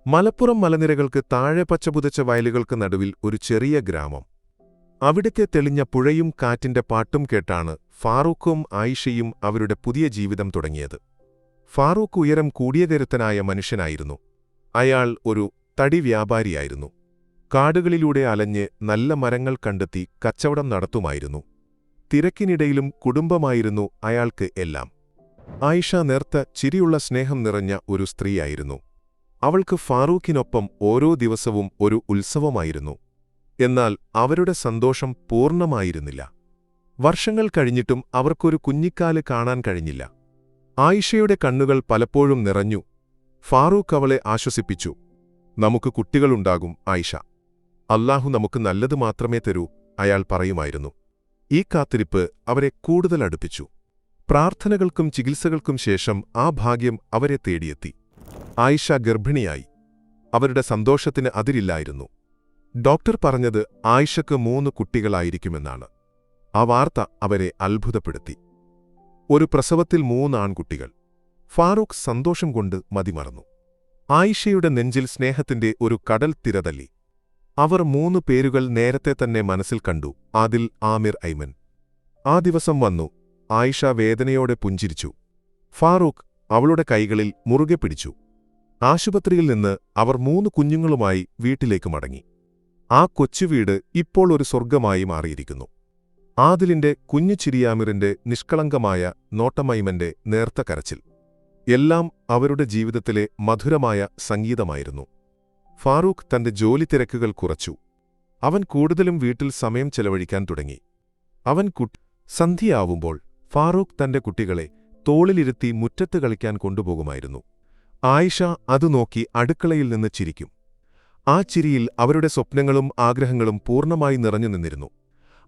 മലപ്പുറം മലനിരകൾക്ക് താഴെ പച്ചപുതച്ച വയലുകൾക്ക് നടുവിൽ ഒരു ചെറിയ ഗ്രാമം. അവിടേക്ക് തെളിഞ്ഞ പുഴയും കാറ്റിന്റെ പാട്ടും കേട്ടാണ് ഫാറൂഖും ആയിഷയും അവരുടെ പുതിയ ജീവിതം തുടങ്ങിയത്. ഫാറൂഖ് ഉയരം കൂടിയ കരുത്തനായ മനുഷ്യനായിരുന്നു. അയാൾ ഒരു തടി വ്യാപാരിയായിരുന്നു. കാടുകളിലൂടെ അലഞ്ഞ് നല്ല മരങ്ങൾ കണ്ടെത്തി കച്ചവടം നടത്തുമായിരുന്നു. തിരക്കിനിടയിലും കുടുംബമായിരുന്നു അയാൾക്ക് എല്ലാം. ആയിഷ നേർത്ത ചിരിയുള്ള സ്നേഹം നിറഞ്ഞ ഒരു സ്ത്രീയായിരുന്നു. അവൾക്ക് ഫാറൂഖിനൊപ്പം ഓരോ ദിവസവും ഒരു ഉത്സവമായിരുന്നു. എന്നാൽ അവരുടെ സന്തോഷം പൂർണ്ണമായിരുന്നില്ല. വർഷങ്ങൾ കഴിഞ്ഞിട്ടും അവർക്കൊരു കുഞ്ഞിക്കാല് കാണാൻ കഴിഞ്ഞില്ല. ആയിഷയുടെ കണ്ണുകൾ പലപ്പോഴും നിറഞ്ഞു. ഫാറൂഖ് അവളെ ആശ്വസിപ്പിച്ചു. നമുക്ക് കുട്ടികളുണ്ടാകും ആയിഷ. അല്ലാഹു നമുക്ക് നല്ലത് മാത്രമേ തരൂ, അയാൾ പറയുമായിരുന്നു. ഈ കാത്തിരിപ്പ് അവരെ കൂടുതൽ അടുപ്പിച്ചു. പ്രാർത്ഥനകൾക്കും ചികിത്സകൾക്കും ശേഷം ആ ഭാഗ്യം അവരെ തേടിയെത്തി. ആയിഷ ഗർഭിണിയായി. അവരുടെ സന്തോഷത്തിന് അതിരില്ലായിരുന്നു. ഡോക്ടർ പറഞ്ഞത് ആയിഷയ്ക്ക് 3 കുട്ടികളായിരിക്കുമെന്നാണ്. ആ വാർത്ത അവരെ അത്ഭുതപ്പെടുത്തി. ഒരു പ്രസവത്തിൽ 3 ആൺകുട്ടികൾ. ഫാറൂഖ് സന്തോഷം കൊണ്ട് മതിമറന്നു. ആയിഷയുടെ നെഞ്ചിൽ സ്നേഹത്തിന്റെ ഒരു കടൽ തിരതല്ലി. അവർ 3 പേരുകൾ നേരത്തെ തന്നെ മനസ്സിൽ കണ്ടു. ആദിൽ, ആമിർ, ഐമൻ. ആ ദിവസം വന്നു. ആയിഷ വേദനയോടെ പുഞ്ചിരിച്ചു. ഫാറൂഖ് അവളുടെ കൈകളിൽ മുറുകെ പിടിച്ചു. ആശുപത്രിയിൽ നിന്ന് അവർ 3 കുഞ്ഞുങ്ങളുമായി വീട്ടിലേക്ക് മടങ്ങി. ആ കൊച്ചുവീട് ഇപ്പോൾ ഒരു സ്വർഗമായി മാറിയിരിക്കുന്നു. ആദിലിന്റെ കുഞ്ഞു ചിരിയാമിറിന്റെ നിഷ്കളങ്കമായ നോട്ടമൈമന്റെ നേർത്ത കരച്ചിൽ എല്ലാം അവരുടെ ജീവിതത്തിലെ മധുരമായ സംഗീതമായിരുന്നു. ഫാറൂഖ് തന്റെ ജോലി തിരക്കുകൾ കുറച്ചു. അവൻ കൂടുതലും വീട്ടിൽ സമയം ചെലവഴിക്കാൻ തുടങ്ങി. സന്ധ്യയാവുമ്പോൾ ഫാറൂഖ് തന്റെ കുട്ടികളെ തോളിലിരുത്തി മുറ്റത്ത് കളിക്കാൻ കൊണ്ടുപോകുമായിരുന്നു. ആയിഷ അതു നോക്കി അടുക്കളയിൽ നിന്ന് ചിരിക്കും. ആ ചിരിയിൽ അവരുടെ സ്വപ്നങ്ങളും ആഗ്രഹങ്ങളും പൂർണ്ണമായി നിറഞ്ഞു നിന്നിരുന്നു.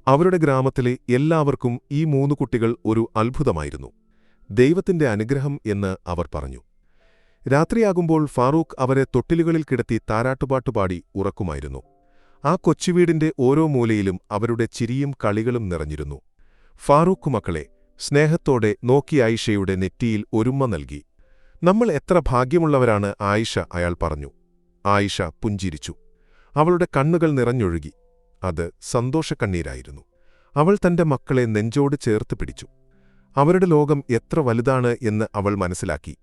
അവരുടെ ഗ്രാമത്തിലെ എല്ലാവർക്കും ഈ 3 കുട്ടികൾ ഒരു അത്ഭുതമായിരുന്നു. ദൈവത്തിന്റെ അനുഗ്രഹം എന്ന് അവർ പറഞ്ഞു. രാത്രിയാകുമ്പോൾ ഫാറൂഖ് അവരെ തൊട്ടിലുകളിൽ കിടത്തി താരാട്ടുപാട്ടുപാടി ഉറക്കുമായിരുന്നു. ആ കൊച്ചുവീടിന്റെ ഓരോ മൂലയിലും അവരുടെ ചിരിയും കളികളും നിറഞ്ഞിരുന്നു. ഫാറൂഖ് മക്കളെ സ്നേഹത്തോടെ നോക്കി ആയിഷയുടെ നെറ്റിയിൽ ഒരുമ്മ നൽകി. നമ്മൾ എത്ര ഭാഗ്യമുള്ളവരാണ് ആയിഷ, അയാൾ പറഞ്ഞു. ആയിഷ പുഞ്ചിരിച്ചു. അവളുടെ കണ്ണുകൾ നിറഞ്ഞൊഴുകി. അത് സന്തോഷക്കണ്ണീരായിരുന്നു. അവൾ തന്റെ മക്കളെ നെഞ്ചോട് ചേർത്ത് പിടിച്ചു. അവരുടെ ലോകം എത്ര വലുതാണ് എന്ന് അവൾ മനസ്സിലാക്കി.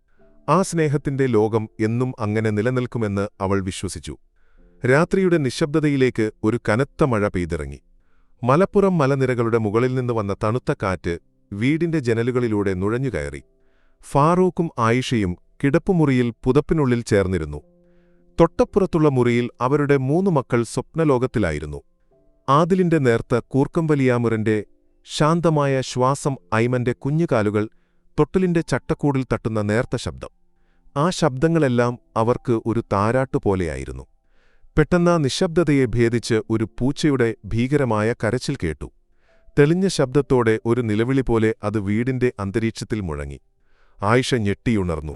ആ സ്നേഹത്തിന്റെ ലോകം എന്നും അങ്ങനെ നിലനിൽക്കുമെന്ന് അവൾ വിശ്വസിച്ചു. രാത്രിയുടെ നിശബ്ദതയിലേക്ക് ഒരു കനത്ത മഴ പെയ്തിറങ്ങി. മലപ്പുറം മലനിരകളുടെ മുകളിൽ നിന്ന് വന്ന തണുത്ത കാറ്റ് വീടിന്റെ ജനലുകളിലൂടെ നുഴഞ്ഞുകയറി. ഫാറൂഖും ആയിഷയും കിടപ്പുമുറിയിൽ പുതപ്പിനുള്ളിൽ ചേർന്നിരുന്നു. തൊട്ടപ്പുറത്തുള്ള മുറിയിൽ അവരുടെ 3 മക്കൾ സ്വപ്നലോകത്തിലായിരുന്നു. ആദിലിന്റെ നേർത്ത കൂർക്കംവലിയാമുറിന്റെ ശാന്തമായ ശ്വാസം, ഐമന്റെ കുഞ്ഞുകാലുകൾ തൊട്ടിലിന്റെ ചട്ടക്കൂടിൽ തട്ടുന്ന നേർത്ത ശബ്ദം. ആ ശബ്ദങ്ങളെല്ലാം അവർക്ക് ഒരു താരാട്ടുപോലെയായിരുന്നു. പെട്ടെന്ന് നിശബ്ദതയെ ഭേദിച്ച് ഒരു പൂച്ചയുടെ ഭീകരമായ കരച്ചിൽ കേട്ടു. തെളിഞ്ഞ ശബ്ദത്തോടെ ഒരു നിലവിളി പോലെ അത് വീടിന്റെ അന്തരീക്ഷത്തിൽ മുഴങ്ങി. ആയിഷ ഞെട്ടിയുണർന്നു.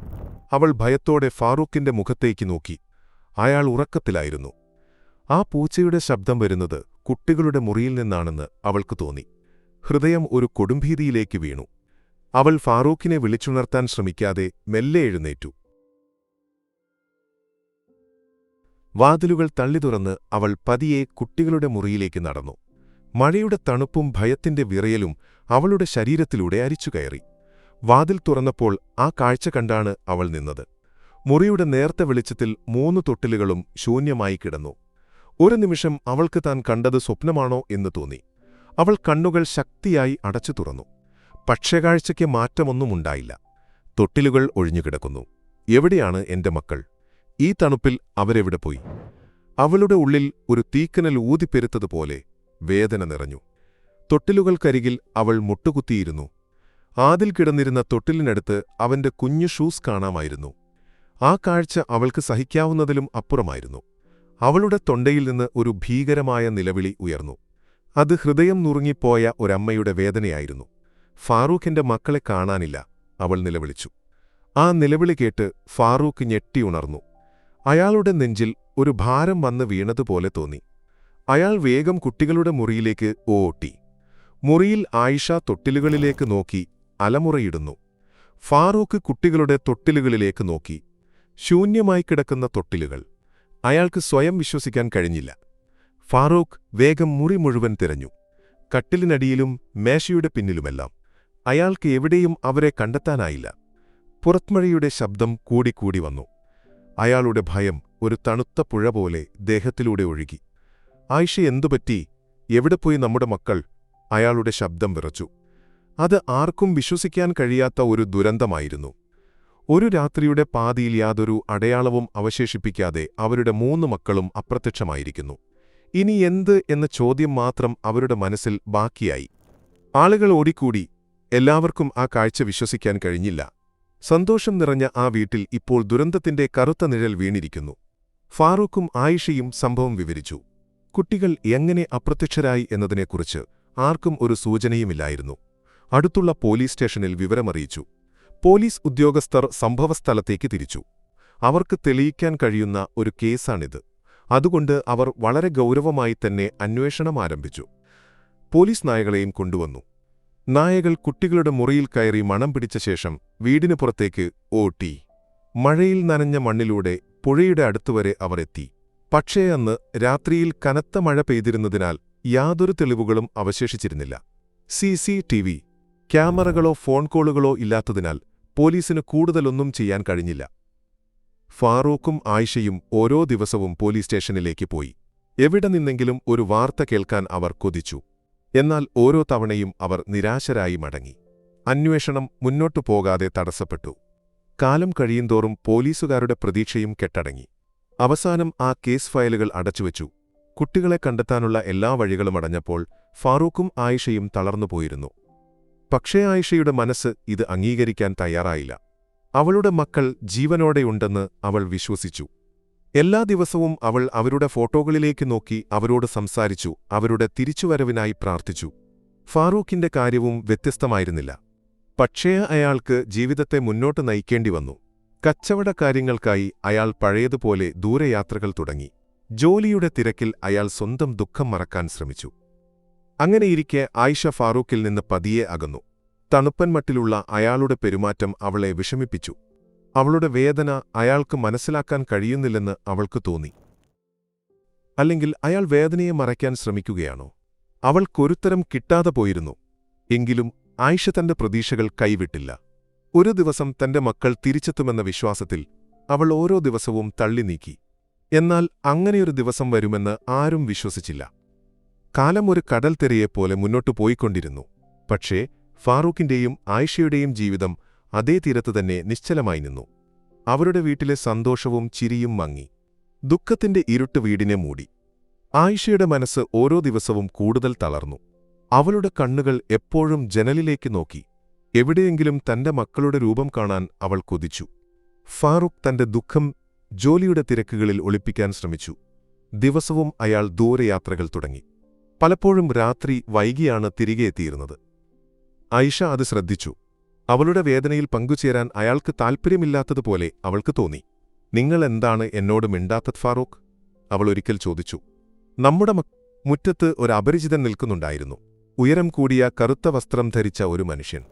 അവൾ ഭയത്തോടെ ഫാറൂഖിന്റെ മുഖത്തേക്ക് നോക്കി. അയാൾ ഉറക്കത്തിലായിരുന്നു. ആ പൂച്ചയുടെ ശബ്ദം വരുന്നത് കുട്ടികളുടെ മുറിയിൽ നിന്നാണെന്ന് അവൾക്ക് തോന്നി. ഹൃദയം ഒരു കൊടുംഭീതിയിലേക്ക് വീണു. അവൾ ഫാറൂഖിനെ വിളിച്ചുണർത്താൻ ശ്രമിക്കാതെ മെല്ലെ എഴുന്നേറ്റു. വാതിലുകൾ തള്ളിത്തുറന്ന് അവൾ പതിയെ കുട്ടികളുടെ മുറിയിലേക്ക് നടന്നു. മഴയുടെ തണുപ്പും ഭയത്തിന്റെ വിറയലും അവളുടെ ശരീരത്തിലൂടെ അരിച്ചുകയറി. വാതിൽ തുറന്നപ്പോൾ ആ കാഴ്ച കണ്ടാണ് അവൾ നിന്നത്. മുറിയുടെ നേർത്ത വെളിച്ചത്തിൽ 3 തൊട്ടിലുകളും ശൂന്യമായി കിടന്നു. ഒരു നിമിഷം അവൾക്ക് താൻ കണ്ടത് സ്വപ്നമാണോ എന്ന് തോന്നി. അവൾ കണ്ണുകൾ ശക്തിയായി അടച്ചു തുറന്നു. പക്ഷേ കാഴ്ചയ്ക്ക് മാറ്റമൊന്നുമുണ്ടായില്ല. തൊട്ടിലുകൾ ഒഴിഞ്ഞുകിടക്കുന്നു. എവിടെയാണ് എന്റെ മക്കൾ? ഈ തണുപ്പിൽ അവരെവിടെ പോയി? അവളുടെ ഉള്ളിൽ ഒരു തീക്കനൽ ഊതിപ്പെരുത്തതുപോലെ വേദന നിറഞ്ഞു. തൊട്ടിലുകൾക്കരികിൽ അവൾ മുട്ടുകുത്തിയിരുന്നു. ആദിൽ കിടന്നിരുന്ന തൊട്ടിലിനടുത്ത് അവന്റെ കുഞ്ഞു ഷൂസ് കാണാമായിരുന്നു. ആ കാഴ്ച അവൾക്ക് സഹിക്കാവുന്നതിലും അപ്പുറമായിരുന്നു. അവളുടെ തൊണ്ടയിൽ നിന്ന് ഒരു ഭീകരമായ നിലവിളി ഉയർന്നു. അത് ഹൃദയം നുറുങ്ങിപ്പോയ ഒരമ്മയുടെ വേദനയായിരുന്നു. ഫാറൂഖിന്റെ മക്കളെ കാണാനില്ല, അവൾ നിലവിളിച്ചു. ആ നിലവിളി കേട്ട് ഫാറൂഖ് ഞെട്ടിയുണർന്നു. അയാളുടെ നെഞ്ചിൽ ഒരു ഭാരം വന്ന് വീണതുപോലെ തോന്നി. അയാൾ വേഗം കുട്ടികളുടെ മുറിയിലേക്ക് ഓടി. മുറിയിൽ ആയിഷ തൊട്ടിലുകളിലേക്ക് നോക്കി അലമുറയിടുന്നു. ഫാറൂഖ് കുട്ടികളുടെ തൊട്ടിലുകളിലേക്ക് നോക്കി. ശൂന്യമായി കിടക്കുന്ന തൊട്ടിലുകൾ. അയാൾക്ക് സ്വയം വിശ്വസിക്കാൻ കഴിഞ്ഞില്ല. ഫാറൂഖ് വേഗം മുറി മുഴുവൻ തിരഞ്ഞു. കട്ടിലിനടിയിലും മേശയുടെ പിന്നിലുമെല്ലാം. അയാൾക്ക് എവിടെയും അവരെ കണ്ടെത്താനായില്ല. പുറത്മഴയുടെ ശബ്ദം കൂടിക്കൂടി വന്നു. അയാളുടെ ഭയം ഒരു തണുത്ത പുഴ പോലെ ദേഹത്തിലൂടെ ഒഴുകി. ആയിഷ, എന്തുപറ്റി? എവിടെ പോയി നമ്മുടെ മക്കൾ? അയാളുടെ ശബ്ദം വിറച്ചു. അത് ആർക്കും വിശ്വസിക്കാൻ കഴിയാത്ത ഒരു ദുരന്തമായിരുന്നു. ഒരു രാത്രിയുടെ പാതിയിൽ യാതൊരു അടയാളവും അവശേഷിപ്പിക്കാതെ അവരുടെ 3 മക്കളും അപ്രത്യക്ഷമായിരിക്കുന്നു. ഇനി എന്ത് എന്ന ചോദ്യം മാത്രം അവരുടെ മനസ്സിൽ ബാക്കിയായി. ആളുകൾ ഓടിക്കൂടി. എല്ലാവർക്കും ആ കാഴ്ച വിശ്വസിക്കാൻ കഴിഞ്ഞില്ല. സന്തോഷം നിറഞ്ഞ ആ വീട്ടിൽ ഇപ്പോൾ ദുരന്തത്തിന്റെ കറുത്ത നിഴൽ വീണിരിക്കുന്നു. ഫാറൂഖും ആയിഷയും സംഭവം വിവരിച്ചു. കുട്ടികൾ എങ്ങനെ അപ്രത്യക്ഷരായി എന്നതിനെക്കുറിച്ച് ആർക്കും ഒരു സൂചനയുമില്ലായിരുന്നു. അടുത്തുള്ള പോലീസ് സ്റ്റേഷനിൽ വിവരമറിയിച്ചു. പോലീസ് ഉദ്യോഗസ്ഥർ സംഭവസ്ഥലത്തേക്ക് തിരിച്ചു. അവർക്ക് തെളിയിക്കാൻ കഴിയുന്ന ഒരു കേസാണിത്. അതുകൊണ്ട് അവർ വളരെ ഗൗരവമായി തന്നെ അന്വേഷണം ആരംഭിച്ചു. പോലീസ് നായകളെയും കൊണ്ടുവന്നു. നായകൾ കുട്ടികളുടെ മുറിയിൽ കയറി മണം പിടിച്ച ശേഷം വീടിന് പുറത്തേക്ക് ഓട്ടി. മഴയിൽ നനഞ്ഞ മണ്ണിലൂടെ പുഴയുടെ അടുത്തുവരെ അവർ എത്തി. പക്ഷേ അന്ന് രാത്രിയിൽ കനത്ത മഴ പെയ്തിരുന്നതിനാൽ യാതൊരു തെളിവുകളും അവശേഷിച്ചിരുന്നില്ല. CCTV ക്യാമറകളോ ഫോൺ കോളുകളോ ഇല്ലാത്തതിനാൽ പോലീസിന് കൂടുതലൊന്നും ചെയ്യാൻ കഴിഞ്ഞില്ല. ഫാറൂഖും ആയിഷയും ഓരോ ദിവസവും പോലീസ് സ്റ്റേഷനിലേക്ക് പോയി. എവിടെ നിന്നെങ്കിലും ഒരു വാർത്ത കേൾക്കാൻ അവർ കൊതിച്ചു. എന്നാൽ ഓരോ തവണയും അവർ നിരാശരായി മടങ്ങി. അന്വേഷണം മുന്നോട്ടു പോകാതെ തടസ്സപ്പെട്ടു. കാലം കഴിയുന്തോറും പോലീസുകാരുടെ പ്രതീക്ഷയും കെട്ടടങ്ങി. അവസാനം ആ കേസ് ഫയലുകൾ അടച്ചുവച്ചു. കുട്ടികളെ കണ്ടെത്താനുള്ള എല്ലാ വഴികളും അടഞ്ഞപ്പോൾ ഫാറൂഖും ആയിഷയും തളർന്നുപോയിരുന്നു. പക്ഷേ ആയിഷയുടെ മനസ്സ് ഇത് അംഗീകരിക്കാൻ തയ്യാറായില്ല. അവളുടെ മക്കൾ ജീവനോടെയുണ്ടെന്ന് അവൾ വിശ്വസിച്ചു. എല്ലാ ദിവസവും അവൾ അവരുടെ ഫോട്ടോകളിലേക്ക് നോക്കി അവരോട് സംസാരിച്ചു, അവരുടെ തിരിച്ചുവരവിനായി പ്രാർത്ഥിച്ചു. ഫാറൂഖിന്റെ കാര്യവും വ്യത്യസ്തമായിരുന്നില്ല. പക്ഷേ അയാൾക്ക് ജീവിതത്തെ മുന്നോട്ട് നയിക്കേണ്ടി വന്നു. കച്ചവടക്കാര്യങ്ങൾക്കായി അയാൾ പഴയതുപോലെ ദൂരയാത്രകൾ തുടങ്ങി. ജോലിയുടെ തിരക്കിൽ അയാൾ സ്വന്തം ദുഃഖം മറക്കാൻ ശ്രമിച്ചു. അങ്ങനെയിരിക്കെ ആയിഷ ഫാറൂഖിൽ നിന്ന് പതിയെ അകന്നു. തണുപ്പൻ മട്ടിലുള്ള അയാളുടെ പെരുമാറ്റം അവളെ വിഷമിപ്പിച്ചു. അവളുടെ വേദന അയാൾക്ക് മനസ്സിലാക്കാൻ കഴിയുന്നില്ലെന്ന് അവൾക്ക് തോന്നി. അല്ലെങ്കിൽ അയാൾ വേദനയെ മറയ്ക്കാൻ ശ്രമിക്കുകയാണോ? അവൾക്കൊരുത്തരം കിട്ടാതെ പോയിരുന്നു. എങ്കിലും ആയിഷ തന്റെ പ്രതീക്ഷകൾ കൈവിട്ടില്ല. ഒരു ദിവസം തന്റെ മക്കൾ തിരിച്ചെത്തുമെന്ന വിശ്വാസത്തിൽ അവൾ ഓരോ ദിവസവും തള്ളി നീക്കി. എന്നാൽ അങ്ങനെയൊരു ദിവസം വരുമെന്ന് ആരും വിശ്വസിച്ചില്ല. കാലം ഒരു കടൽ തിരയെപ്പോലെ മുന്നോട്ടു പോയിക്കൊണ്ടിരുന്നു. പക്ഷേ ഫാറൂഖിന്റെയും ആയിഷയുടെയും ജീവിതം അതേ തീരത്ത് തന്നെ നിശ്ചലമായി നിന്നു. അവരുടെ വീട്ടിലെ സന്തോഷവും ചിരിയും മങ്ങി. ദുഃഖത്തിന്റെ ഇരുട്ട് വീടിനെ മൂടി. ആയിഷയുടെ മനസ്സ് ഓരോ ദിവസവും കൂടുതൽ തളർന്നു. അവളുടെ കണ്ണുകൾ എപ്പോഴും ജനലിലേക്ക് നോക്കി. എവിടെയെങ്കിലും തന്റെ മക്കളുടെ രൂപം കാണാൻ അവൾ കൊതിച്ചു. ഫാറൂഖ് തന്റെ ദുഃഖം ജോലിയുടെ തിരക്കുകളിൽ ഒളിപ്പിക്കാൻ ശ്രമിച്ചു. ദിവസവും അയാൾ ദൂരയാത്രകൾ തുടങ്ങി. പലപ്പോഴും രാത്രി വൈകിയാണ് തിരികെ എത്തിയിരുന്നത്. ആയിഷ അത് ശ്രദ്ധിച്ചു. അവളുടെ വേദനയിൽ പങ്കുചേരാൻ അയാൾക്ക് താൽപ്പര്യമില്ലാത്തതുപോലെ അവൾക്ക് തോന്നി. നിങ്ങൾ എന്താണ് എന്നോട് മിണ്ടാത്തത് ഫാറൂഖ്? അവൾ ഒരിക്കൽ ചോദിച്ചു. നമ്മുടെ മുറ്റത്ത് ഒരു അപരിചിതൻ നിൽക്കുന്നുണ്ടായിരുന്നു. ഉയരം കൂടിയ കറുത്ത വസ്ത്രം ധരിച്ച ഒരു മനുഷ്യൻ.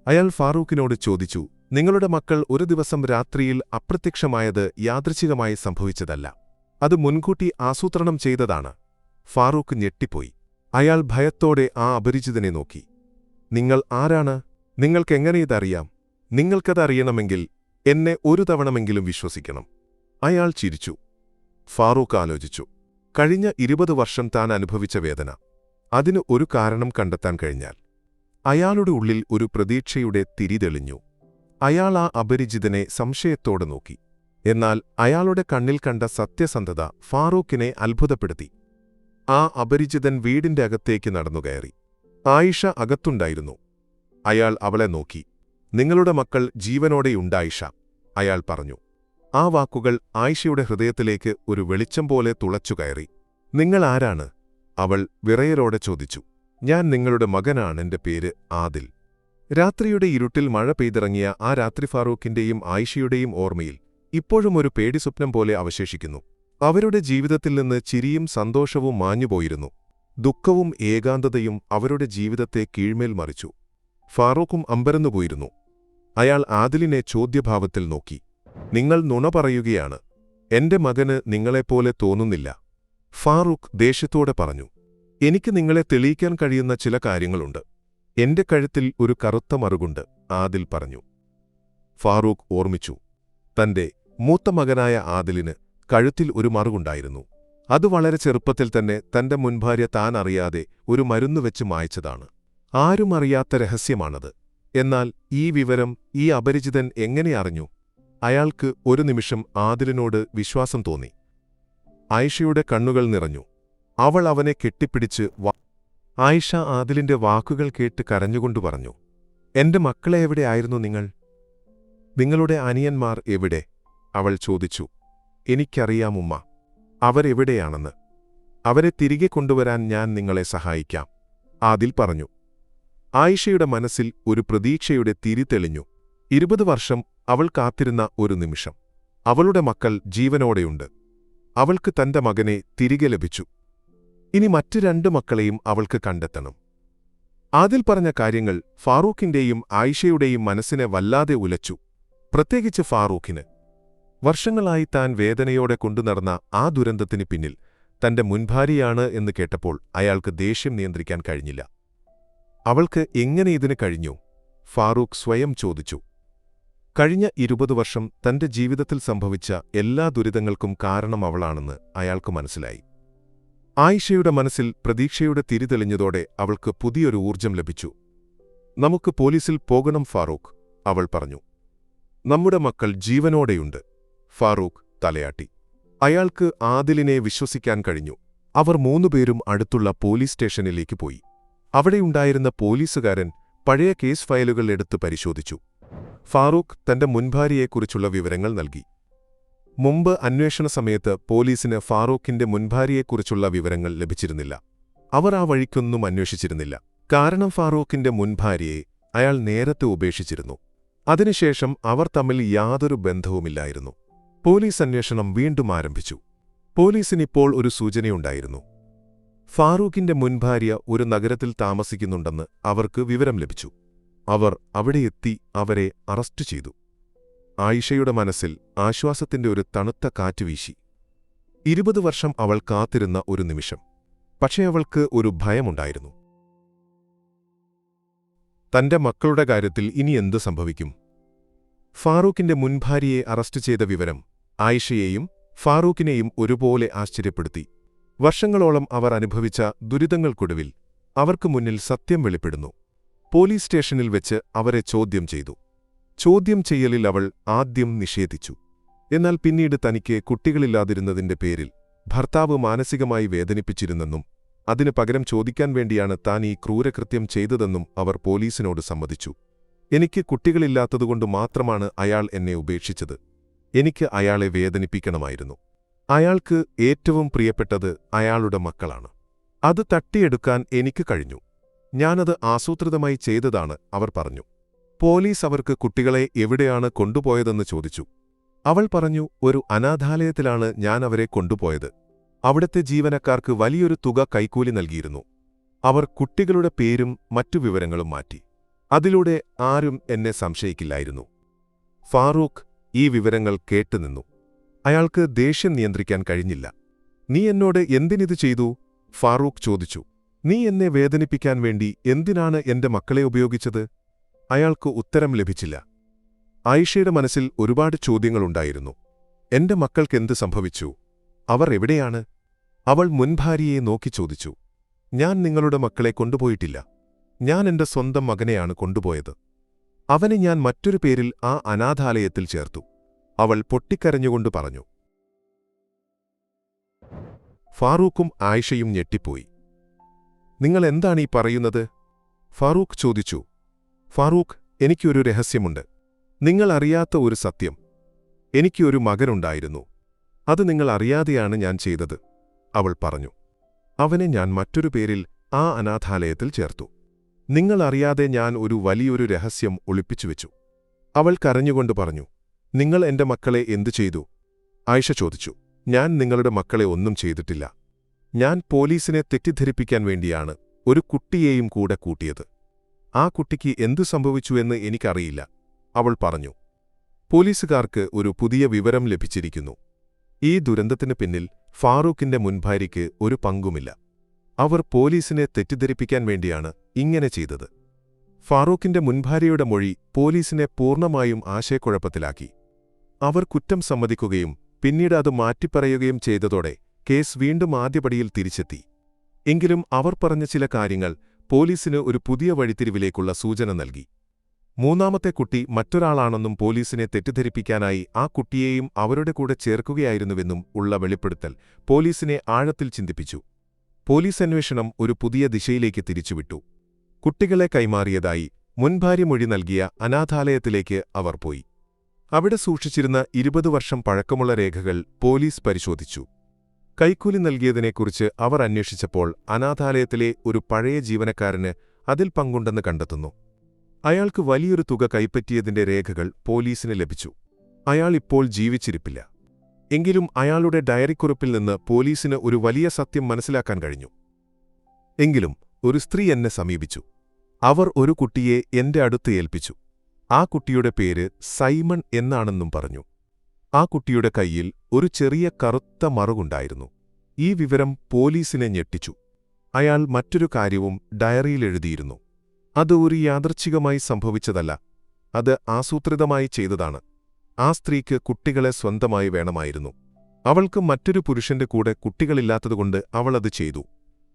അയാൾ ഫാറൂഖിനോട് ചോദിച്ചു, നിങ്ങളുടെ മക്കൾ ഒരു ദിവസം രാത്രിയിൽ അപ്രത്യക്ഷമായത് യാദൃച്ഛികമായി സംഭവിച്ചതല്ല. അത് മുൻകൂട്ടി ആസൂത്രണം ചെയ്തതാണ്. ഫാറൂഖ് ഞെട്ടിപ്പോയി. അയാൾ ഭയത്തോടെ ആ അപരിചിതനെ നോക്കി. നിങ്ങൾ ആരാണ്? നിങ്ങൾക്കെങ്ങനെ ഇതറിയാം? നിങ്ങൾക്കതറിയണമെങ്കിൽ എന്നെ ഒരു തവണമെങ്കിലും വിശ്വസിക്കണം. അയാൾ ചിരിച്ചു. ഫാറൂഖ് ആലോചിച്ചു. കഴിഞ്ഞ 20 വർഷം താൻ അനുഭവിച്ച വേദന. അതിന് ഒരു കാരണം കണ്ടെത്താൻ കഴിഞ്ഞാൽ. അയാളുടെ ഉള്ളിൽ ഒരു പ്രതീക്ഷയുടെ തിരി തെളിഞ്ഞു. അയാൾ ആ അപരിചിതനെ സംശയത്തോടെ നോക്കി. എന്നാൽ അയാളുടെ കണ്ണിൽ കണ്ട സത്യസന്ധത ഫാറൂഖിനെ അത്ഭുതപ്പെടുത്തി. ആ അപരിചിതൻ വീടിന്റെ അകത്തേക്ക് നടന്നുകയറി. ആയിഷ അകത്തുണ്ടായിരുന്നു. അയാൾ അവളെ നോക്കി. നിങ്ങളുടെ മക്കൾ ജീവനോടെയുണ്ടായിഷ, അയാൾ പറഞ്ഞു. ആ വാക്കുകൾ ആയിഷയുടെ ഹൃദയത്തിലേക്ക് ഒരു വെളിച്ചം പോലെ തുളച്ചുകയറി. നിങ്ങൾ ആരാണ്? അവൾ വിറയലോടെ ചോദിച്ചു. ഞാൻ നിങ്ങളുടെ മകനാണ്. എന്റെ പേര് ആദിൽ. രാത്രിയുടെ ഇരുട്ടിൽ മഴ പെയ്തിറങ്ങിയ ആ രാത്രി ഫാറൂഖിന്റെയും ആയിഷയുടെയും ഓർമ്മയിൽ ഇപ്പോഴും ഒരു പേടിസ്വപ്നം പോലെ അവശേഷിക്കുന്നു. അവരുടെ ജീവിതത്തിൽ നിന്ന് ചിരിയും സന്തോഷവും മാഞ്ഞുപോയിരുന്നു. ദുഃഖവും ഏകാന്തതയും അവരുടെ ജീവിതത്തെ കീഴ്മേൽ മറിച്ചു. ഫാറൂഖും അമ്പരന്നുപോയിരുന്നു. അയാൾ ആദിലിനെ ചോദ്യഭാവത്തിൽ നോക്കി. നിങ്ങൾ നുണ പറയുകയാണ്. എന്റെ മകന് നിങ്ങളെപ്പോലെ തോന്നുന്നില്ല. ഫാറൂഖ് ദേഷ്യത്തോടെ പറഞ്ഞു. എനിക്ക് നിങ്ങളെ തെളിയിക്കാൻ കഴിയുന്ന ചില കാര്യങ്ങളുണ്ട്. എന്റെ കഴുത്തിൽ ഒരു കറുത്ത മറുകുണ്ട്, ആദിൽ പറഞ്ഞു. ഫാറൂഖ് ഓർമ്മിച്ചു. തന്റെ മൂത്ത മകനായ ആദിലിന് കഴുത്തിൽ ഒരു മറുകുണ്ടായിരുന്നു. അത് വളരെ ചെറുപ്പത്തിൽ തന്നെ തന്റെ മുൻഭാര്യ താൻ അറിയാതെ ഒരു മരുന്നുവെച്ച് മായ്ച്ചതാണ്. ആരും അറിയാത്ത രഹസ്യമാണത്. എന്നാൽ ഈ വിവരം ഈ അപരിചിതൻ എങ്ങനെ അറിഞ്ഞു? അയാൾക്ക് ഒരു നിമിഷം ആദിലിനോട് വിശ്വാസം തോന്നി. ആയിഷയുടെ കണ്ണുകൾ നിറഞ്ഞു. അവൾ അവനെ കെട്ടിപ്പിടിച്ച് ആയിഷ ആദിലിന്റെ വാക്കുകൾ കേട്ട് കരഞ്ഞുകൊണ്ടു പറഞ്ഞു. എന്റെ മക്കളെ എവിടെയായിരുന്നു നിങ്ങൾ? നിങ്ങളുടെ അനിയന്മാർ എവിടെ? അവൾ ചോദിച്ചു. എനിക്കറിയാമുമ്മ. അവരെവിടെയാണെന്ന്. അവരെ തിരികെ കൊണ്ടുവരാൻ ഞാൻ നിങ്ങളെ സഹായിക്കാം, ആദിൽ പറഞ്ഞു. ആയിഷയുടെ മനസ്സിൽ ഒരു പ്രതീക്ഷയുടെ തിരി തെളിഞ്ഞു. 20 വർഷം അവൾ കാത്തിരുന്ന ഒരു നിമിഷം. അവളുടെ മക്കൾ ജീവനോടെയുണ്ട്. അവൾക്ക് തന്റെ മകനെ തിരികെ ലഭിച്ചു. ഇനി മറ്റു 2 മക്കളെയും അവൾക്ക് കണ്ടെത്തണം. ആദിൽ പറഞ്ഞ കാര്യങ്ങൾ ഫാറൂഖിന്റെയും ആയിഷയുടെയും മനസ്സിനെ വല്ലാതെ ഉലച്ചു. പ്രത്യേകിച്ച് ഫാറൂഖിന്. വർഷങ്ങളായി താൻ വേദനയോടെ കൊണ്ടുനടന്ന ആ ദുരന്തത്തിന് പിന്നിൽ തന്റെ മുൻഭാര്യയാണ് എന്ന് കേട്ടപ്പോൾ അയാൾക്ക് ദേഷ്യം നിയന്ത്രിക്കാൻ കഴിഞ്ഞില്ല. അവൾക്ക് എങ്ങനെ ഇതിന് കഴിഞ്ഞു? ഫാറൂഖ് സ്വയം ചോദിച്ചു. കഴിഞ്ഞ 20 വർഷം തന്റെ ജീവിതത്തിൽ സംഭവിച്ച എല്ലാ ദുരിതങ്ങൾക്കും കാരണം അവളാണെന്ന് അയാൾക്ക് മനസ്സിലായി. ആയിഷയുടെ മനസ്സിൽ പ്രതീക്ഷയുടെ തിരി തെളിഞ്ഞതോടെ അവൾക്ക് പുതിയൊരു ഊർജ്ജം ലഭിച്ചു. നമുക്ക് പോലീസിൽ പോകണം ഫാറൂഖ്, അവൾ പറഞ്ഞു. നമ്മുടെ മക്കൾ ജീവനോടെയുണ്ട്. ഫാറൂഖ് തലയാട്ടി. അയാൾക്ക് ആദിലിനെ വിശ്വസിക്കാൻ കഴിഞ്ഞു. അവർ 3 പേരും അടുത്തുള്ള പോലീസ് സ്റ്റേഷനിലേക്ക് പോയി. അവിടെയുണ്ടായിരുന്ന പോലീസുകാരൻ പഴയ കേസ് ഫയലുകൾ എടുത്ത് പരിശോധിച്ചു. ഫാറൂഖ് തന്റെ മുൻഭാര്യയെക്കുറിച്ചുള്ള വിവരങ്ങൾ നൽകി. മുമ്പ് അന്വേഷണ സമയത്ത് പോലീസിന് ഫാറൂഖിന്റെ മുൻഭാര്യയെക്കുറിച്ചുള്ള വിവരങ്ങൾ ലഭിച്ചിരുന്നില്ല. അവർ ആ വഴിക്കൊന്നും അന്വേഷിച്ചിരുന്നില്ല. കാരണം ഫാറൂഖിന്റെ മുൻഭാര്യയെ അയാൾ നേരത്തെ ഉപേക്ഷിച്ചിരുന്നു. അതിനുശേഷം അവർ തമ്മിൽ യാതൊരു ബന്ധവുമില്ലായിരുന്നു. പോലീസ് അന്വേഷണം വീണ്ടും ആരംഭിച്ചു. പോലീസിനിപ്പോൾ ഒരു സൂചനയുണ്ടായിരുന്നു. ഫാറൂഖിന്റെ മുൻഭാര്യ ഒരു നഗരത്തിൽ താമസിക്കുന്നുണ്ടെന്ന് അവർക്ക് വിവരം ലഭിച്ചു. അവർ അവിടെയെത്തി അവരെ അറസ്റ്റ് ചെയ്തു. ആയിഷയുടെ മനസ്സിൽ ആശ്വാസത്തിന്റെ ഒരു തണുത്ത കാറ്റ് വീശി. 20 വർഷം അവൾ കാത്തിരുന്ന ഒരു നിമിഷം. പക്ഷേ അവൾക്ക് ഒരു ഭയമുണ്ടായിരുന്നു. തന്റെ മക്കളുടെ കാര്യത്തിൽ ഇനി എന്തു സംഭവിക്കും? ഫാറൂഖിന്റെ മുൻഭാര്യയെ അറസ്റ്റ് ചെയ്ത വിവരം ആയിഷയെയും ഫാറൂഖിനെയും ഒരുപോലെ ആശ്ചര്യപ്പെടുത്തി. വർഷങ്ങളോളം അവർ അനുഭവിച്ച ദുരിതങ്ങൾക്കൊടുവിൽ അവർക്ക് മുന്നിൽ സത്യം വെളിപ്പെടുന്നു. പോലീസ് സ്റ്റേഷനിൽ വെച്ച് അവരെ ചോദ്യം ചെയ്തു. ചോദ്യം ചെയ്യലിൽ അവൾ ആദ്യം നിഷേധിച്ചു. എന്നാൽ പിന്നീട് തനിക്ക് കുട്ടികളില്ലാതിരുന്നതിന്റെ പേരിൽ ഭർത്താവ് മാനസികമായി വേദനിപ്പിച്ചിരുന്നെന്നും അതിനു പകരം ചോദിക്കാൻ വേണ്ടിയാണ് താൻ ഈ ക്രൂരകൃത്യം ചെയ്തതെന്നും അവർ പോലീസിനോട് സമ്മതിച്ചു. എനിക്ക് കുട്ടികളില്ലാത്തതുകൊണ്ട് മാത്രമാണ് അയാൾ എന്നെ ഉപേക്ഷിച്ചത്. എനിക്ക് അയാളെ വേദനിപ്പിക്കണമായിരുന്നു. അയാൾക്ക് ഏറ്റവും പ്രിയപ്പെട്ടത് അയാളുടെ മക്കളാണ്. അത് തട്ടിയെടുക്കാൻ എനിക്ക് കഴിഞ്ഞു. ഞാനത് ആസൂത്രിതമായി ചെയ്തതാണ്, അവർ പറഞ്ഞു. പോലീസ് അവർക്ക് കുട്ടികളെ എവിടെയാണ് കൊണ്ടുപോയതെന്ന് ചോദിച്ചു. അവൾ പറഞ്ഞു, ഒരു അനാഥാലയത്തിലാണ് ഞാൻ അവരെ കൊണ്ടുപോയത്. അവിടുത്തെ ജീവനക്കാർക്ക് വലിയൊരു തുക കൈക്കൂലി നൽകിയിരുന്നു. അവർ കുട്ടികളുടെ പേരും മറ്റു വിവരങ്ങളും മാറ്റി. അതിലൂടെ ആരും എന്നെ സംശയിക്കില്ലായിരുന്നു. ഫാറൂഖ് ഈ വിവരങ്ങൾ കേട്ടുനിന്നു. അയാൾക്ക് ദേഷ്യം നിയന്ത്രിക്കാൻ കഴിഞ്ഞില്ല. നീ എന്നോട് എന്തിനിത് ചെയ്തു? ഫാറൂഖ് ചോദിച്ചു. നീ എന്നെ വേദനിപ്പിക്കാൻ വേണ്ടി എന്തിനാണ് എന്റെ മക്കളെ ഉപയോഗിച്ചത്? അയാൾക്ക് ഉത്തരം ലഭിച്ചില്ല. ആയിഷയുടെ മനസ്സിൽ ഒരുപാട് ചോദ്യങ്ങളുണ്ടായിരുന്നു. എന്റെ മക്കൾക്കെന്ത് സംഭവിച്ചു? അവർ എവിടെയാണ്? അവൾ മുൻഭാര്യയെ നോക്കി ചോദിച്ചു. ഞാൻ നിങ്ങളുടെ മക്കളെ കൊണ്ടുപോയിട്ടില്ല. ഞാൻ എന്റെ സ്വന്തം മകനെയാണ് കൊണ്ടുപോയത്. അവനെ ഞാൻ മറ്റൊരു പേരിൽ ആ അനാഥാലയത്തിൽ ചേർത്തു. അവൾ പൊട്ടിക്കരഞ്ഞുകൊണ്ട് പറഞ്ഞു. ഫാറൂഖും ആയിഷയും ഞെട്ടിപ്പോയി. നിങ്ങൾ എന്താണീ പറയുന്നത്? ഫാറൂഖ് ചോദിച്ചു. ഫാറൂഖ്, എനിക്കൊരു രഹസ്യമുണ്ട്. നിങ്ങൾ അറിയാത്ത ഒരു സത്യം. എനിക്ക് ഒരു മകനുണ്ടായിരുന്നു. അത് നിങ്ങൾ അറിയാതെയാണ് ഞാൻ ചെയ്തത്, അവൾ പറഞ്ഞു. അവനെ ഞാൻ മറ്റൊരു പേരിൽ ആ അനാഥാലയത്തിൽ ചേർത്തു. നിങ്ങൾ അറിയാതെ ഞാൻ ഒരു വലിയൊരു രഹസ്യം ഒളിപ്പിച്ചുവെച്ചു. അവൾ കരഞ്ഞുകൊണ്ട് പറഞ്ഞു. നിങ്ങൾ എന്റെ മക്കളെ എന്തു ചെയ്തു? ആയിഷ ചോദിച്ചു. ഞാൻ നിങ്ങളുടെ മക്കളെ ഒന്നും ചെയ്തിട്ടില്ല. ഞാൻ പോലീസിനെ തെറ്റിദ്ധരിപ്പിക്കാൻ വേണ്ടിയാണ് ഒരു കുട്ടിയെയും കൂടെ കൂട്ടിയത്. ആ കുട്ടിക്ക് എന്തു സംഭവിച്ചു എന്ന് എനിക്കറിയില്ല, അവൾ പറഞ്ഞു. പോലീസുകാർക്ക് ഒരു പുതിയ വിവരം ലഭിച്ചിരിക്കുന്നു. ഈ ദുരന്തത്തിന് പിന്നിൽ ഫാറൂഖിന്റെ മുൻഭാര്യയ്ക്ക് ഒരു പങ്കുമില്ല. അവർ പോലീസിനെ തെറ്റിദ്ധരിപ്പിക്കാൻ വേണ്ടിയാണ് ഇങ്ങനെ ചെയ്തത്. ഫാറൂഖിന്റെ മുൻഭാര്യയുടെ മൊഴി പോലീസിനെ പൂർണ്ണമായും ആശയക്കുഴപ്പത്തിലാക്കി. അവർ കുറ്റം സമ്മതിക്കുകയും പിന്നീട് അത് മാറ്റിപ്പറയുകയും ചെയ്തതോടെ കേസ് വീണ്ടും ആദ്യപടിയിൽ തിരിച്ചെത്തി. എങ്കിലും അവർ പറഞ്ഞ ചില കാര്യങ്ങൾ പോലീസിന് ഒരു പുതിയ വഴിത്തിരിവിലേക്കുള്ള സൂചന നൽകി. മൂന്നാമത്തെ കുട്ടി മറ്റൊരാളാണെന്നും പോലീസിനെ തെറ്റിദ്ധരിപ്പിക്കാനായി ആ കുട്ടിയെയും അവരുടെ കൂടെ ചേർക്കുകയായിരുന്നുവെന്നും ഉള്ള വെളിപ്പെടുത്തൽ പോലീസിനെ ആഴത്തിൽ ചിന്തിപ്പിച്ചു. പോലീസ് അന്വേഷണം ഒരു പുതിയ ദിശയിലേക്ക് തിരിച്ചുവിട്ടു. കുട്ടികളെ കൈമാറിയതായി മുൻഭാര്യ മൊഴി നൽകിയ അനാഥാലയത്തിലേക്ക് അവർ പോയി. അവിടെ സൂക്ഷിച്ചിരുന്ന 20 വർഷം പഴക്കമുള്ള രേഖകൾ പോലീസ് പരിശോധിച്ചു. കൈക്കൂലി നൽകിയതിനെക്കുറിച്ച് അവർ അന്വേഷിച്ചപ്പോൾ അനാഥാലയത്തിലെ ഒരു പഴയ ജീവനക്കാരന് അതിൽ പങ്കുണ്ടെന്ന് കണ്ടെത്തുന്നു. അയാൾക്ക് വലിയൊരു തുക കൈപ്പറ്റിയതിന്റെ രേഖകൾ പോലീസിന് ലഭിച്ചു. അയാൾ ഇപ്പോൾ ജീവിച്ചിരിപ്പില്ല. എങ്കിലും അയാളുടെ ഡയറിക്കുറിപ്പിൽ നിന്ന് പോലീസിന് ഒരു വലിയ സത്യം മനസ്സിലാക്കാൻ കഴിഞ്ഞു. എങ്കിലും ഒരു സ്ത്രീ എന്നെ സമീപിച്ചു. അവർ ഒരു കുട്ടിയെ എന്റെ അടുത്ത് ഏൽപ്പിച്ചു. ആ കുട്ടിയുടെ പേര് സൈമൺ എന്നാണെന്നും പറഞ്ഞു. ആ കുട്ടിയുടെ കൈയിൽ ഒരു ചെറിയ കറുത്ത മറുകുണ്ടായിരുന്നു. ഈ വിവരം പോലീസിനെ ഞെട്ടിച്ചു. അയാൾ മറ്റൊരു കാര്യവും ഡയറിയിൽ എഴുതിയിരുന്നു. അത് ഒരു യാദൃച്ഛികമായി സംഭവിച്ചതല്ല, അത് ആസൂത്രിതമായി ചെയ്തതാണ്. ആ സ്ത്രീക്ക് കുട്ടികളെ സ്വന്തമായി വേണമായിരുന്നു. അവൾക്ക് മറ്റൊരു പുരുഷന്റെ കൂടെ കുട്ടികളില്ലാത്തതുകൊണ്ട് അവൾ അത് ചെയ്തു.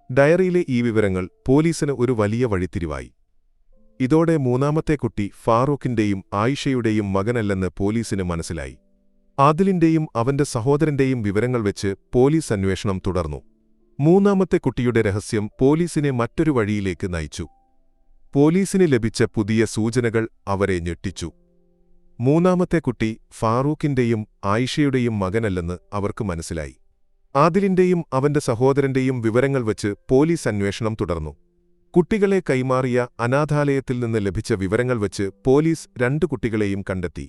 ഡയറിയിലെ ഈ വിവരങ്ങൾ പോലീസിന് ഒരു വലിയ വഴിത്തിരിവായി. ഇതോടെ മൂന്നാമത്തെ കുട്ടി ഫാറൂഖിന്റെയും ആയിഷയുടെയും മകനല്ലെന്ന് പോലീസിന് മനസ്സിലായി. ആദിലിന്റെയും അവന്റെ സഹോദരന്റെയും വിവരങ്ങൾ വെച്ച് പോലീസ് അന്വേഷണം തുടർന്നു. മൂന്നാമത്തെ കുട്ടിയുടെ രഹസ്യം പോലീസിനെ മറ്റൊരു വഴിയിലേക്ക് നയിച്ചു. പോലീസിന് ലഭിച്ച പുതിയ സൂചനകൾ അവരെ ഞെട്ടിച്ചു. മൂന്നാമത്തെ കുട്ടി ഫാറൂഖിന്റെയും ആയിഷയുടെയും മകനല്ലെന്ന് അവർക്ക് മനസ്സിലായി. ആദിലിന്റെയും അവന്റെ സഹോദരന്റെയും വിവരങ്ങൾ വച്ച് പോലീസ് അന്വേഷണം തുടർന്നു. കുട്ടികളെ കൈമാറിയ അനാഥാലയത്തിൽ നിന്ന് ലഭിച്ച വിവരങ്ങൾ വച്ച് പോലീസ് 2 കുട്ടികളെയും കണ്ടെത്തി.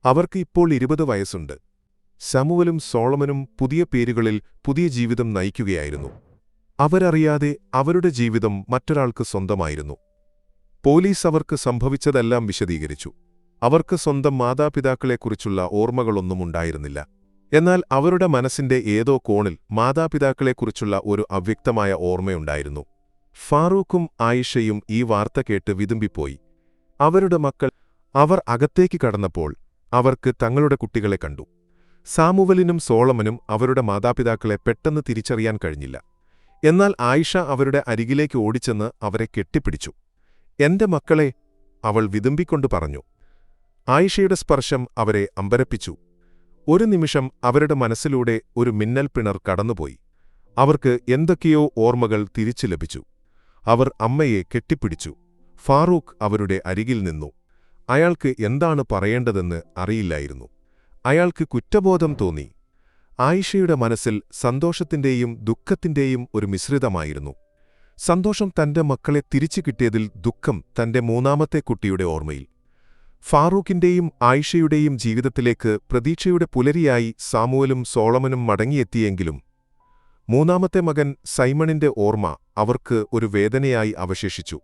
അവർക്ക് ഇപ്പോൾ 20 വയസ്സുണ്ട്. ശമൂവലും സോളമനും പുതിയ പേരുകളിൽ പുതിയ ജീവിതം നയിക്കുകയായിരുന്നു. അവരറിയാതെ അവരുടെ ജീവിതം മറ്റൊരാൾക്ക് സ്വന്തമായിരുന്നു. പോലീസ് അവർക്ക് സംഭവിച്ചതെല്ലാം വിശദീകരിച്ചു. അവർക്ക് സ്വന്തം മാതാപിതാക്കളെക്കുറിച്ചുള്ള ഓർമ്മകളൊന്നും ഉണ്ടായിരുന്നില്ല. എന്നാൽ അവരുടെ മനസ്സിന്റെ ഏതോ കോണിൽ മാതാപിതാക്കളെക്കുറിച്ചുള്ള ഒരു അവ്യക്തമായ ഓർമ്മയുണ്ടായിരുന്നു. ഫാറൂഖും ആയിഷയും ഈ വാർത്ത കേട്ട് വിതുമ്പിപ്പോയി. അവരുടെ മക്കൾ അവർ അകത്തേക്ക് കടന്നപ്പോൾ അവർക്ക് തങ്ങളുടെ കുട്ടികളെ കണ്ടു. സാമുവലിനും സോളമനും അവരുടെ മാതാപിതാക്കളെ പെട്ടെന്ന് തിരിച്ചറിയാൻ കഴിഞ്ഞില്ല. എന്നാൽ ആയിഷ അവരുടെ അരികിലേക്ക് ഓടിച്ചെന്ന് അവരെ കെട്ടിപ്പിടിച്ചു. എന്റെ മക്കളെ, അവൾ വിതുമ്പിക്കൊണ്ട് പറഞ്ഞു. ആയിഷയുടെ സ്പർശം അവരെ അമ്പരപ്പിച്ചു. ഒരു നിമിഷം അവരുടെ മനസ്സിലൂടെ ഒരു മിന്നൽ പിണർ കടന്നുപോയി. അവർക്ക് എന്തൊക്കെയോ ഓർമ്മകൾ തിരിച്ചു ലഭിച്ചു. അവർ അമ്മയെ കെട്ടിപ്പിടിച്ചു. ഫാറൂഖ് അവരുടെ അരികിൽ നിന്നു. അയാൾക്ക് എന്താണ് പറയേണ്ടതെന്ന് അറിയില്ലായിരുന്നു. അയാൾക്ക് കുറ്റബോധം തോന്നി. ആയിഷയുടെ മനസ്സിൽ സന്തോഷത്തിന്റെയും ദുഃഖത്തിന്റെയും ഒരു മിശ്രിതമായിരുന്നു. സന്തോഷം തന്റെ മക്കളെ തിരിച്ചു കിട്ടിയതിൽ, ദുഃഖം തന്റെ മൂന്നാമത്തെ കുട്ടിയുടെ ഓർമ്മയിൽ. ഫാറൂഖിന്റെയും ആയിഷയുടെയും ജീവിതത്തിലേക്ക് പ്രതീക്ഷയുടെ പുലരിയായി സാമുവലും സോളമനും മടങ്ങിയെത്തിയെങ്കിലും മൂന്നാമത്തെ മകൻ സൈമണിന്റെ ഓർമ്മ അവർക്ക് ഒരു വേദനയായി അവശേഷിച്ചു.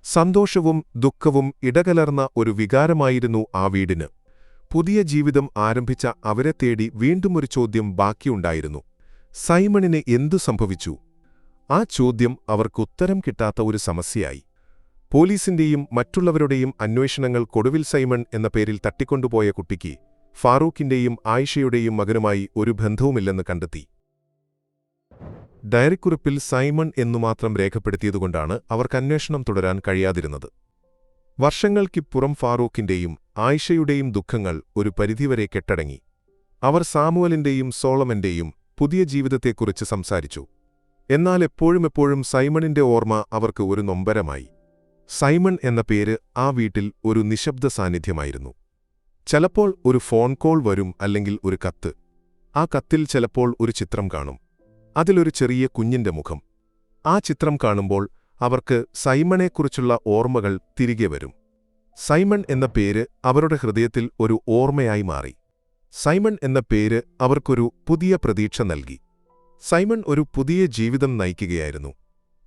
സന്തോഷവും ദുഃഖവും ഇടകലർന്ന ഒരു വികാരമായിരുന്നു ആ വീടിന്. പുതിയ ജീവിതം ആരംഭിച്ച അവരെ തേടി വീണ്ടും ഒരു ചോദ്യം ബാക്കിയുണ്ടായിരുന്നു. സൈമണിന് എന്തു സംഭവിച്ചു? ആ ചോദ്യം അവർക്കുത്തരം കിട്ടാത്ത ഒരു സമസ്യയായി. പോലീസിന്റെയും മറ്റുള്ളവരുടെയും അന്വേഷണങ്ങൾക്കൊടുവിൽ സൈമൺ എന്ന പേരിൽ തട്ടിക്കൊണ്ടുപോയ കുട്ടിക്ക് ഫാറൂഖിന്റെയും ആയിഷയുടെയും മകനുമായി ഒരു ബന്ധവുമില്ലെന്ന് കണ്ടെത്തി. ഡയറിക്കുറിപ്പിൽ സൈമൺ എന്നുമാത്രം രേഖപ്പെടുത്തിയതുകൊണ്ടാണ് അവർക്ക് അന്വേഷണം തുടരാൻ കഴിയാതിരുന്നത്. വർഷങ്ങൾക്കിപ്പുറം ഫാറൂഖിന്റെയും ആയിഷയുടെയും ദുഃഖങ്ങൾ ഒരു പരിധിവരെ കെട്ടടങ്ങി. അവർ സാമുവലിന്റെയും സോളമന്റെയും പുതിയ ജീവിതത്തെക്കുറിച്ച് സംസാരിച്ചു. എന്നാൽ എപ്പോഴുമെപ്പോഴും സൈമണിന്റെ ഓർമ്മ അവർക്ക് ഒരു നൊമ്പരമായി. സൈമൺ എന്ന പേര് ആ വീട്ടിൽ ഒരു നിശബ്ദ സാന്നിധ്യമായിരുന്നു. ചിലപ്പോൾ ഒരു ഫോൺ കോൾ വരും, അല്ലെങ്കിൽ ഒരു കത്ത്. ആ കത്തിൽ ചിലപ്പോൾ ഒരു ചിത്രം കാണും. അതിലൊരു ചെറിയ കുഞ്ഞിന്റെ മുഖം. ആ ചിത്രം കാണുമ്പോൾ അവർക്ക് സൈമണെക്കുറിച്ചുള്ള ഓർമ്മകൾ തിരികെ വരും. സൈമൺ എന്ന പേര് അവരുടെ ഹൃദയത്തിൽ ഒരു ഓർമ്മയായി മാറി. സൈമൺ എന്ന പേര് അവർക്കൊരു പുതിയ പ്രതീക്ഷ നൽകി. സൈമൺ ഒരു പുതിയ ജീവിതം നയിക്കുകയായിരുന്നു.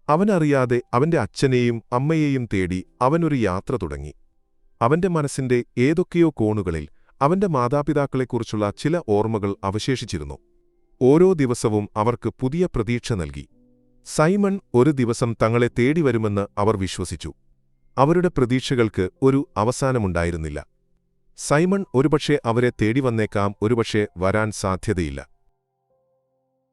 അവനറിയാതെ അവന്റെ അച്ഛനെയും അമ്മയെയും തേടി അവനൊരു യാത്ര തുടങ്ങി. അവന്റെ മനസ്സിന്റെ ഏതൊക്കെയോ കോണുകളിൽ അവന്റെ മാതാപിതാക്കളെക്കുറിച്ചുള്ള ചില ഓർമ്മകൾ അവശേഷിച്ചിരുന്നു. ഓരോ ദിവസവും അവർക്ക് പുതിയ പ്രതീക്ഷ നൽകി. സൈമൺ ഒരു ദിവസം തങ്ങളെ തേടിവരുമെന്ന് അവർ വിശ്വസിച്ചു. അവരുടെ പ്രതീക്ഷകൾക്ക് ഒരു അവസാനമുണ്ടായിരുന്നില്ല. സൈമൺ ഒരുപക്ഷെ അവരെ തേടിവന്നേക്കാം, ഒരുപക്ഷെ വരാൻ സാധ്യതയില്ല.